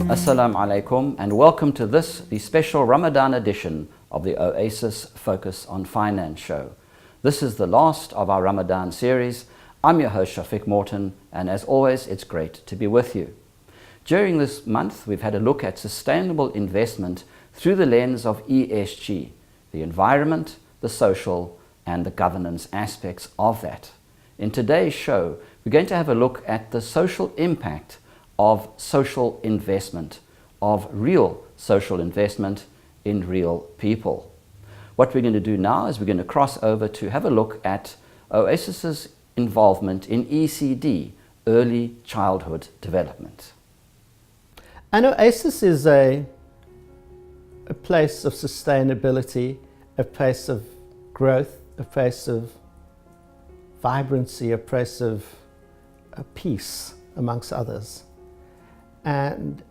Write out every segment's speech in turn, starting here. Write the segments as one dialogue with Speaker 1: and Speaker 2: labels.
Speaker 1: Assalamu alaikum and welcome to this, the special Ramadan edition of the Oasis Focus on Finance show. This is the last of our Ramadan series. I'm your host Shafiq Morton, and as always it's great to be with you. During this month we've had a look at sustainable investment through the lens of ESG, the environment, the social and the governance aspects of that. In today's show we're going to have a look at the social impact of social investment, of real social investment in real people. What we're going to do now is we're going to cross over to have a look at Oasis's involvement in ECD, early childhood development.
Speaker 2: And Oasis is a place of sustainability, a place of growth, a place of vibrancy, a place of peace amongst others. And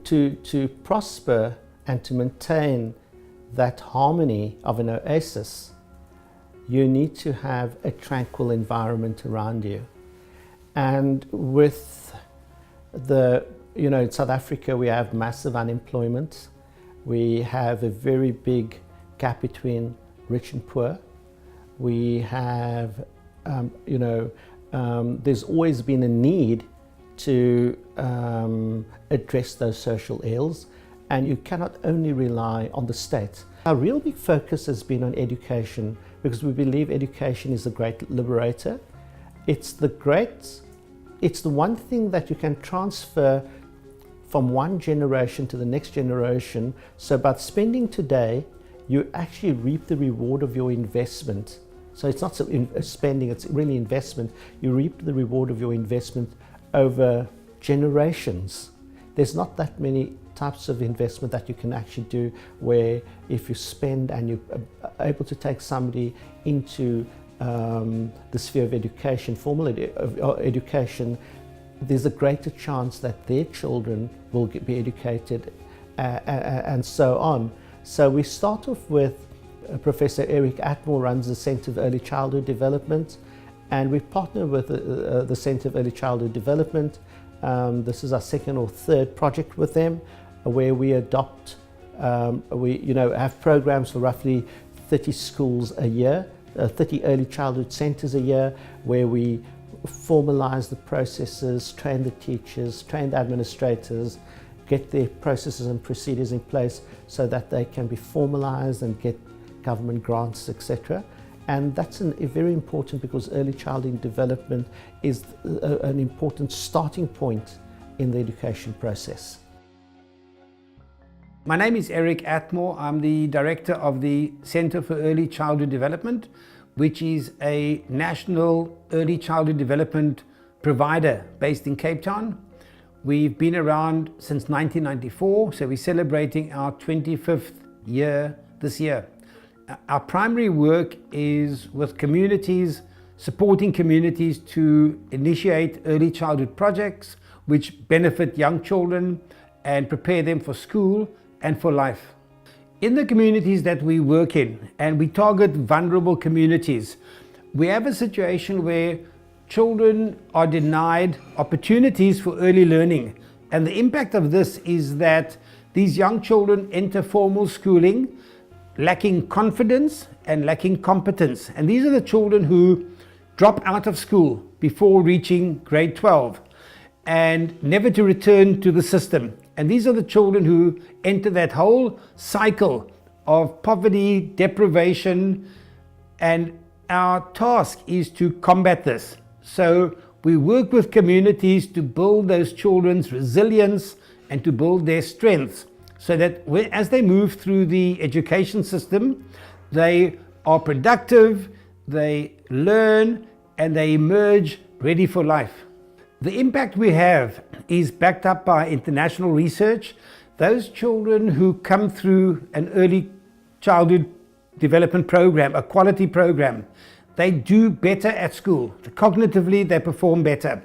Speaker 2: to prosper and to maintain that harmony of an oasis, you need to have a tranquil environment around you. And with in South Africa we have massive unemployment. We have a very big gap between rich and poor. We have, there's always been a need to address those social ills, and you cannot only rely on the state. Our real big focus has been on education, because we believe education is the great liberator. It's the one thing that you can transfer from one generation to the next generation. So by spending today, you actually reap the reward of your investment. So it's not spending, it's really investment. You reap the reward of your investment over generations. There's not that many types of investment that you can actually do where if you spend and you're able to take somebody into the sphere of education, formal education, there's a greater chance that their children will be educated and so on. So we start off with Professor Eric Atmore runs the Center of Early Childhood Development, and we partner with the Center of Early Childhood Development. This is our second or third project with them, where we adopt, we have programs for roughly 30 schools a year, 30 early childhood centers a year, where we formalize the processes, train the teachers, train the administrators, get their processes and procedures in place so that they can be formalized and get government grants, etc. And that's very important, because early childhood development is an important starting point in the education process.
Speaker 3: My name is Eric Atmore. I'm the director of the Center for Early Childhood Development, which is a national early childhood development provider based in Cape Town. We've been around since 1994, so we're celebrating our 25th year this year. Our primary work is with communities, supporting communities to initiate early childhood projects which benefit young children and prepare them for school and for life. In the communities that we work in, and we target vulnerable communities, we have a situation where children are denied opportunities for early learning. And the impact of this is that these young children enter formal schooling lacking confidence and lacking competence. And these are the children who drop out of school before reaching grade 12 and never to return to the system. And these are the children who enter that whole cycle of poverty, deprivation, and our task is to combat this. So we work with communities to build those children's resilience and to build their strengths, so that as they move through the education system, they are productive, they learn, and they emerge ready for life. The impact we have is backed up by international research. Those children who come through an early childhood development program, a quality program, they do better at school. Cognitively, they perform better.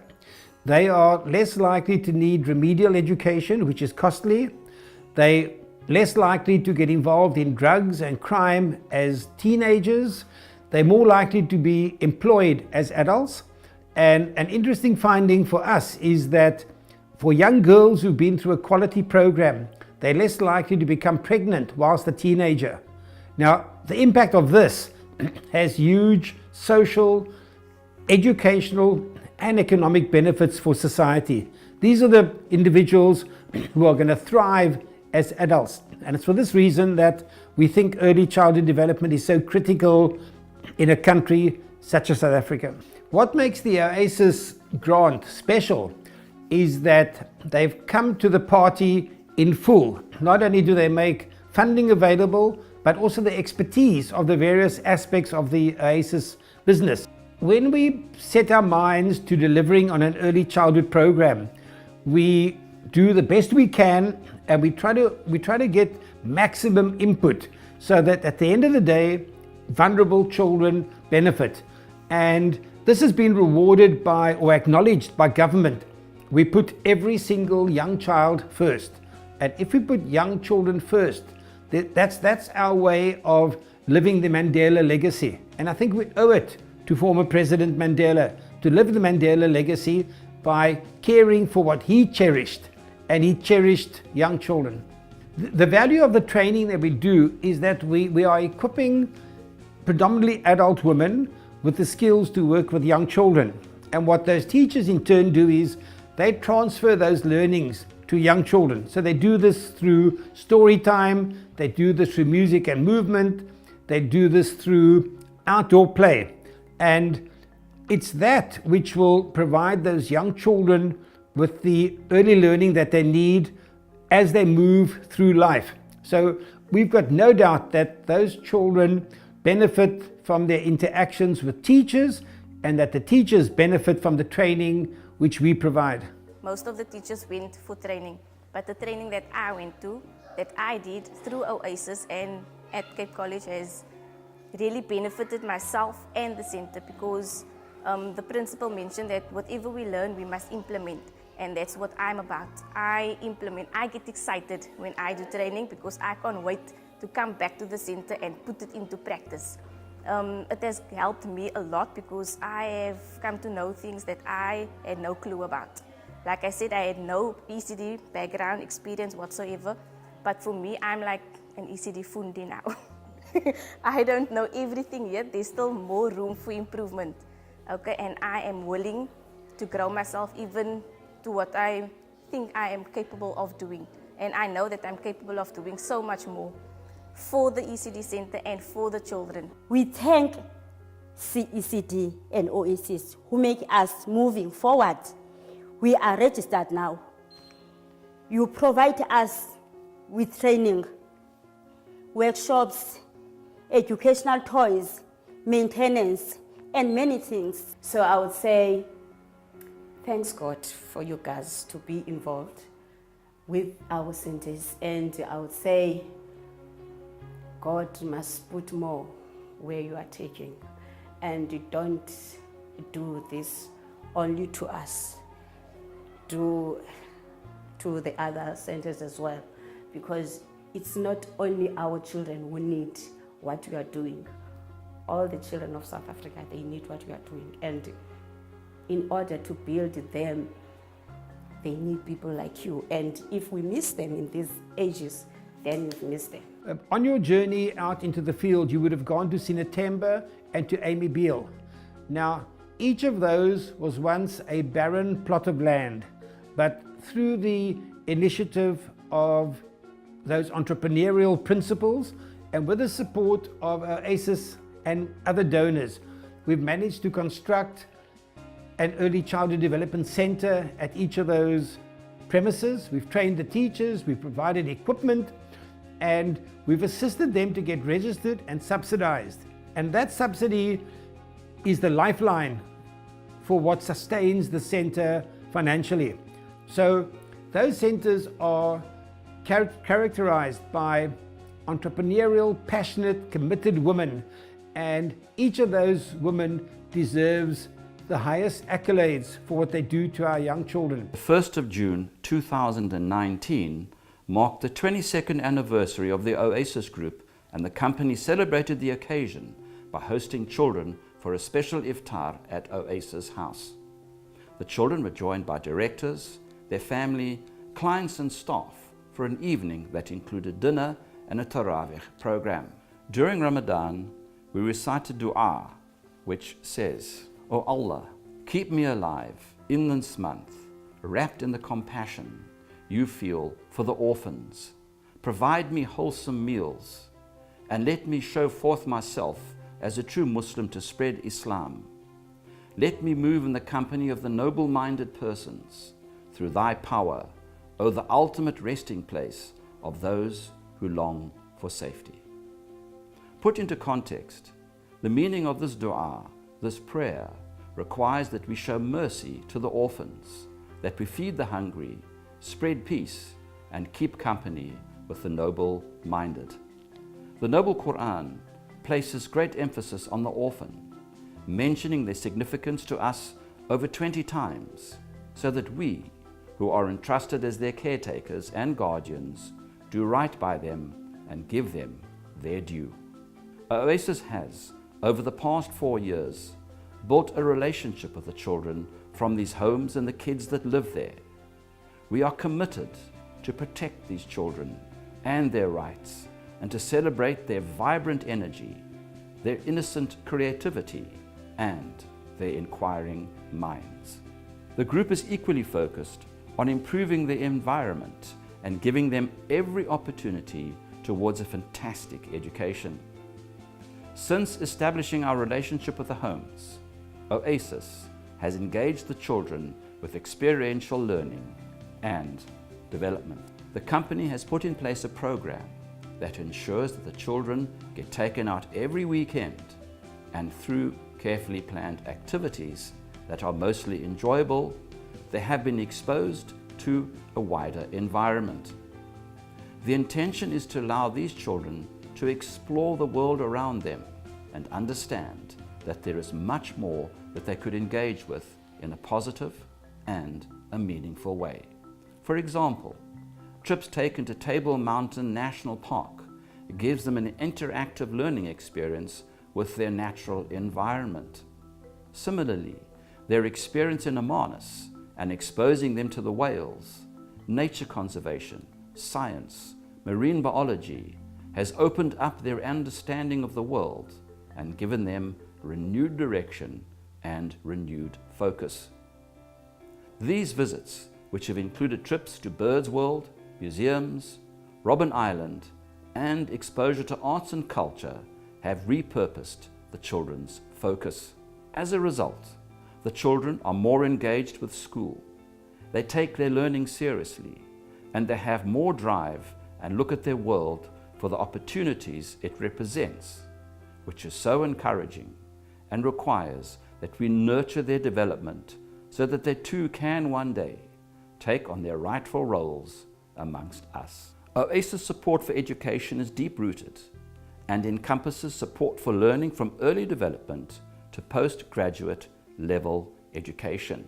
Speaker 3: They are less likely to need remedial education, which is costly. They less likely to get involved in drugs and crime as teenagers. They're more likely to be employed as adults. And an interesting finding for us is that for young girls who've been through a quality program, they're less likely to become pregnant whilst a teenager. Now, the impact of this has huge social, educational, and economic benefits for society. These are the individuals who are going to thrive as adults. And it's for this reason that we think early childhood development is so critical in a country such as South Africa. What makes the Oasis grant special is that they've come to the party in full. Not only do they make funding available, but also the expertise of the various aspects of the Oasis business. When we set our minds to delivering on an early childhood program, we do the best we can, and we try to get maximum input so that at the end of the day, vulnerable children benefit. And this has been rewarded by or acknowledged by government. We put every single young child first. And if we put young children first, that's our way of living the Mandela legacy. And I think we owe it to former President Mandela to live the Mandela legacy by caring for what he cherished, and he cherished young children. The value of the training that we do is that we are equipping predominantly adult women with the skills to work with young children. And what those teachers in turn do is they transfer those learnings to young children. So they do this through story time, they do this through music and movement, they do this through outdoor play. And it's that which will provide those young children with the early learning that they need as they move through life. So we've got no doubt that those children benefit from their interactions with teachers, and that the teachers benefit from the training which we provide.
Speaker 4: Most of the teachers went for training, but the training that I went to, that I did through Oasis and at Cape College has really benefited myself and the center, because the principal mentioned that whatever we learn, we must implement. And that's what I'm about. I implement. I get excited when I do training because I can't wait to come back to the center and put it into practice. It has helped me a lot because I have come to know things that I had no clue about. Like I said, I had no ECD background experience whatsoever, but for me, I'm like an ECD fundi now. I don't know everything yet. There's still more room for improvement. Okay, and I am willing to grow myself even to what I think I am capable of doing. And I know that I'm capable of doing so much more for the ECD Center and for the children.
Speaker 5: We thank CECD and Oasis who make us moving forward. We are registered now. You provide us with training, workshops, educational toys, maintenance, and many things.
Speaker 6: So I would say, thanks God for you guys to be involved with our centers. And I would say, God must put more where you are taking. And you don't do this only to us, do to the other centers as well. Because it's not only our children who need what we are doing. All the children of South Africa, they need what we are doing. And in order to build them, they need people like you. And if we miss them in these ages, then we've missed them.
Speaker 3: On your journey out into the field, you would have gone to Sinatemba and to Amy Beale. Now, each of those was once a barren plot of land, but through the initiative of those entrepreneurial principles and with the support of Oasis and other donors, we've managed to construct an early childhood development center at each of those premises. We've trained the teachers, we've provided equipment, and we've assisted them to get registered and subsidized. And that subsidy is the lifeline for what sustains the center financially. So those centers are characterized by entrepreneurial, passionate, committed women, and each of those women deserves the highest accolades for what they do to our young children.
Speaker 1: The 1st of June 2019, marked the 22nd anniversary of the Oasis Group, and the company celebrated the occasion by hosting children for a special iftar at Oasis House. The children were joined by directors, their family, clients and staff for an evening that included dinner and a Tarawih program. During Ramadan, we recited dua, which says, "O Allah, keep me alive in this month, wrapped in the compassion you feel for the orphans. Provide me wholesome meals, and let me show forth myself as a true Muslim to spread Islam. Let me move in the company of the noble-minded persons through thy power, O the ultimate resting place of those who long for safety." Put into context, the meaning of this dua, this prayer, requires that we show mercy to the orphans, that we feed the hungry, spread peace, and keep company with the noble-minded. The Noble Quran places great emphasis on the orphan, mentioning their significance to us over 20 times, so that we, who are entrusted as their caretakers and guardians, do right by them and give them their due. Oasis has, over the past 4 years, built a relationship with the children from these homes and the kids that live there. We are committed to protect these children and their rights, and to celebrate their vibrant energy, their innocent creativity, and their inquiring minds. The group is equally focused on improving the environment and giving them every opportunity towards a fantastic education. Since establishing our relationship with the homes, Oasis has engaged the children with experiential learning and development. The company has put in place a program that ensures that the children get taken out every weekend, and through carefully planned activities that are mostly enjoyable, they have been exposed to a wider environment. The intention is to allow these children to explore the world around them and understand that there is much more that they could engage with in a positive and a meaningful way. For example, trips taken to Table Mountain National Park gives them an interactive learning experience with their natural environment. Similarly, their experience in Amarnas and exposing them to the whales, nature conservation, science, marine biology has opened up their understanding of the world and given them renewed direction and renewed focus. These visits, which have included trips to Birds World, museums, Robben Island, and exposure to arts and culture, have repurposed the children's focus. As a result, the children are more engaged with school. They take their learning seriously, and they have more drive and look at their world for the opportunities it represents, which is so encouraging and requires that we nurture their development so that they too can one day take on their rightful roles amongst us. Oasis support for education is deep-rooted and encompasses support for learning from early development to postgraduate level education.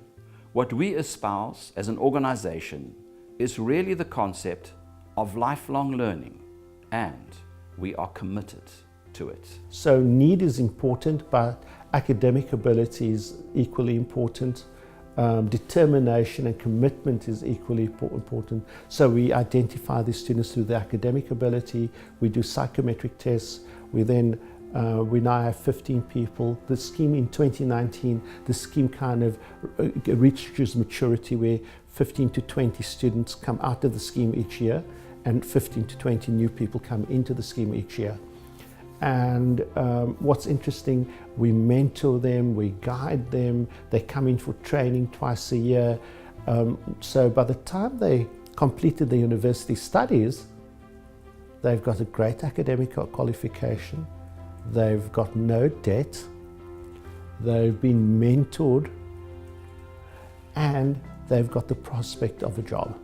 Speaker 1: What we espouse as an organization is really the concept of lifelong learning, and we are committed to it.
Speaker 2: So need is important, but academic ability is equally important. Determination and commitment is equally important. So we identify the students through their academic ability. We do psychometric tests. We now have 15 people. The scheme in 2019, the scheme kind of reaches maturity where 15 to 20 students come out of the scheme each year, and 15 to 20 new people come into the scheme each year. And what's interesting, we mentor them, we guide them, they come in for training twice a year. So by the time they completed their university studies, they've got a great academic qualification, they've got no debt, they've been mentored, and they've got the prospect of a job.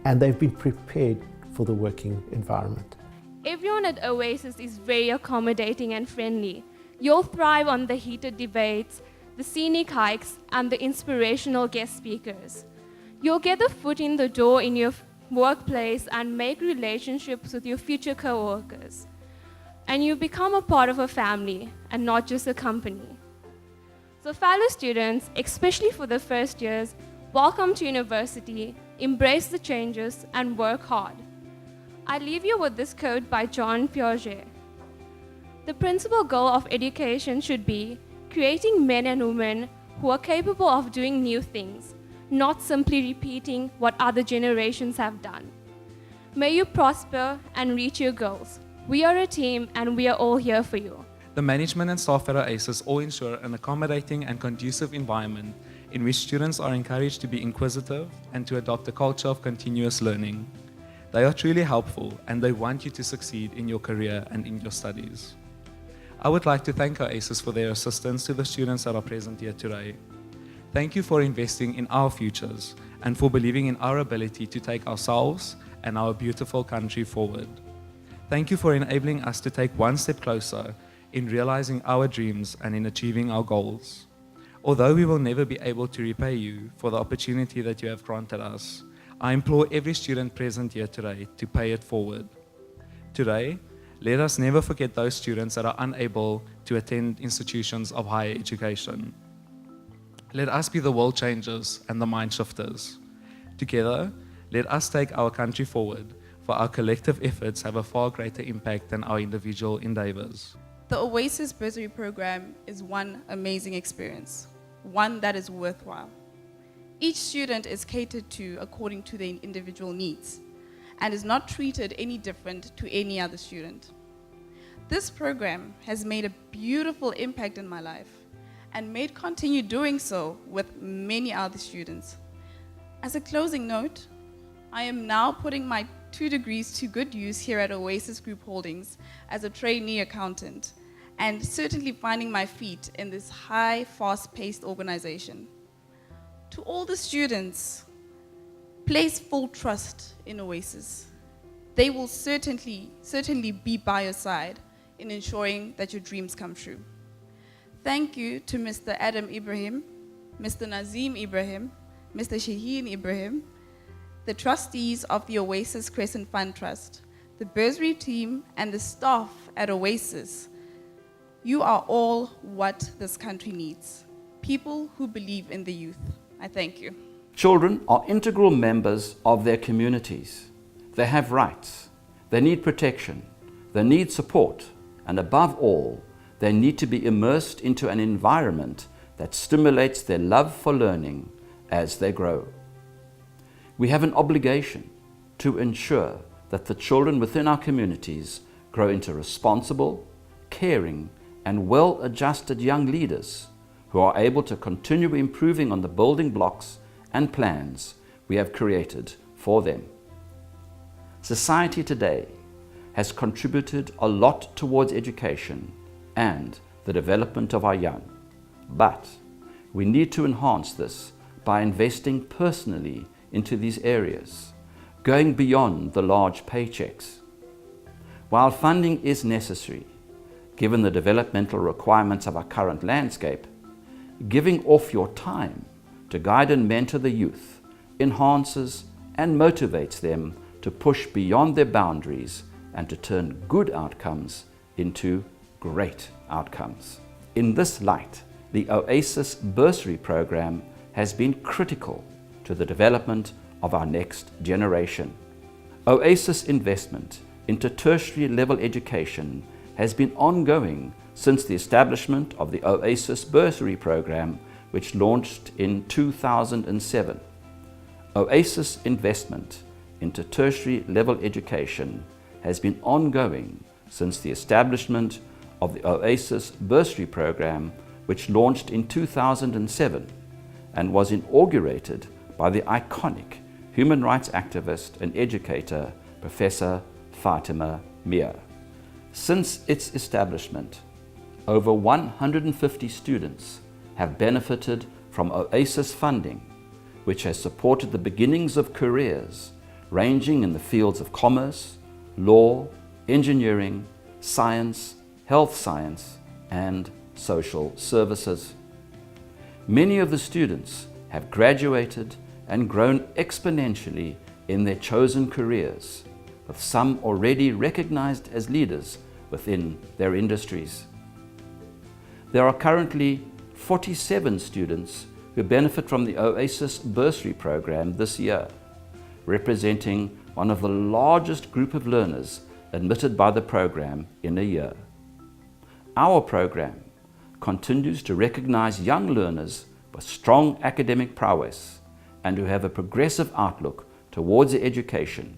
Speaker 2: And they've been prepared for the working environment.
Speaker 7: Everyone at Oasis is very accommodating and friendly. You'll thrive on the heated debates, the scenic hikes, and the inspirational guest speakers. You'll get the foot in the door in your workplace, and make relationships with your future co-workers. And you become a part of a family and not just a company. So fellow students, especially for the first years, welcome to university, embrace the changes, and work hard. I leave you with this quote by John Piaget. The principal goal of education should be creating men and women who are capable of doing new things, not simply repeating what other generations have done. May you prosper and reach your goals. We are a team and we are all here for you.
Speaker 8: The management and staff at Oasis all ensure an accommodating and conducive environment in which students are encouraged to be inquisitive and to adopt a culture of continuous learning. They are truly helpful and they want you to succeed in your career and in your studies. I would like to thank Oasis for their assistance to the students that are present here today. Thank you for investing in our futures and for believing in our ability to take ourselves and our beautiful country forward. Thank you for enabling us to take one step closer in realizing our dreams and in achieving our goals. Although we will never be able to repay you for the opportunity that you have granted us, I implore every student present here today to pay it forward. Today, let us never forget those students that are unable to attend institutions of higher education. Let us be the world changers and the mind shifters. Together, let us take our country forward, for our collective efforts have a far greater impact than our individual endeavors.
Speaker 9: The Oasis Bursary Program is one amazing experience, one that is worthwhile. Each student is catered to according to their individual needs and is not treated any different to any other student. This program has made a beautiful impact in my life and may continue doing so with many other students. As a closing note, I am now putting my 2 degrees to good use here at Oasis Group Holdings as a trainee accountant and certainly finding my feet in this high, fast-paced organization. To all the students, place full trust in Oasis. They will certainly be by your side in ensuring that your dreams come true. Thank you to Mr. Adam Ibrahim, Mr. Nazim Ibrahim, Mr. Shaheen Ibrahim, the trustees of the Oasis Crescent Fund Trust, the bursary team, and the staff at Oasis. You are all what this country needs. People who believe in the youth. I thank you.
Speaker 1: Children are integral members of their communities. They have rights. They need protection. They need support. And above all, they need to be immersed into an environment that stimulates their love for learning as they grow. We have an obligation to ensure that the children within our communities grow into responsible, caring, and well-adjusted young leaders who are able to continue improving on the building blocks and plans we have created for them. Society today has contributed a lot towards education and the development of our young, but we need to enhance this by investing personally into these areas, going beyond the large paychecks. While funding is necessary, given the developmental requirements of our current landscape, giving off your time to guide and mentor the youth enhances and motivates them to push beyond their boundaries and to turn good outcomes into great outcomes. In this light, the Oasis Bursary Program has been critical to the development of our next generation. Oasis investment into tertiary level education has been ongoing since the establishment of the Oasis Bursary Program, which launched in 2007. Oasis investment into tertiary level education has been ongoing since the establishment of the Oasis Bursary Program, which launched in 2007 and was inaugurated by the iconic human rights activist and educator, Professor Fatima Mir. Since its establishment, over 150 students have benefited from Oasis funding, which has supported the beginnings of careers ranging in the fields of commerce, law, engineering, science, health science, and social services. Many of the students have graduated and grown exponentially in their chosen careers, with some already recognized as leaders within their industries. There are currently 47 students who benefit from the Oasis bursary program this year, representing one of the largest group of learners admitted by the program in a year. Our program continues to recognize young learners with strong academic prowess and who have a progressive outlook towards their education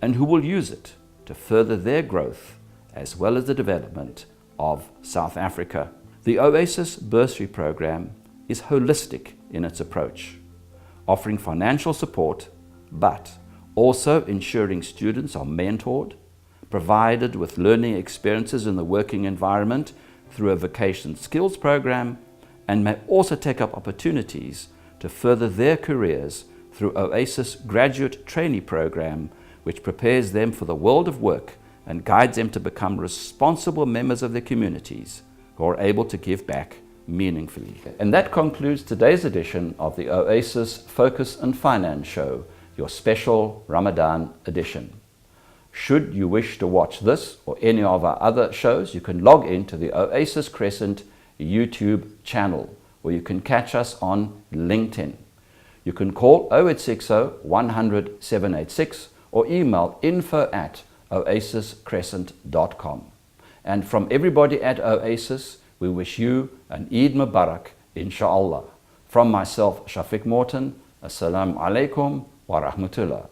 Speaker 1: and who will use it to further their growth as well as the development of South Africa. The Oasis bursary program is holistic in its approach, offering financial support, but also ensuring students are mentored, provided with learning experiences in the working environment through a vocation skills program, and may also take up opportunities to further their careers through Oasis graduate trainee program, which prepares them for the world of work and guides them to become responsible members of their communities who are able to give back meaningfully. And that concludes today's edition of the Oasis Focus and Finance Show, your special Ramadan edition. Should you wish to watch this or any of our other shows, you can log in to the Oasis Crescent YouTube channel, or you can catch us on LinkedIn. You can call 0860 100 786 or email info@oasiscrescent.com. And from everybody at Oasis, we wish you an Eid Mubarak, inshallah. From myself, Shafiq Morton, Assalamu alaikum wa rahmatullah.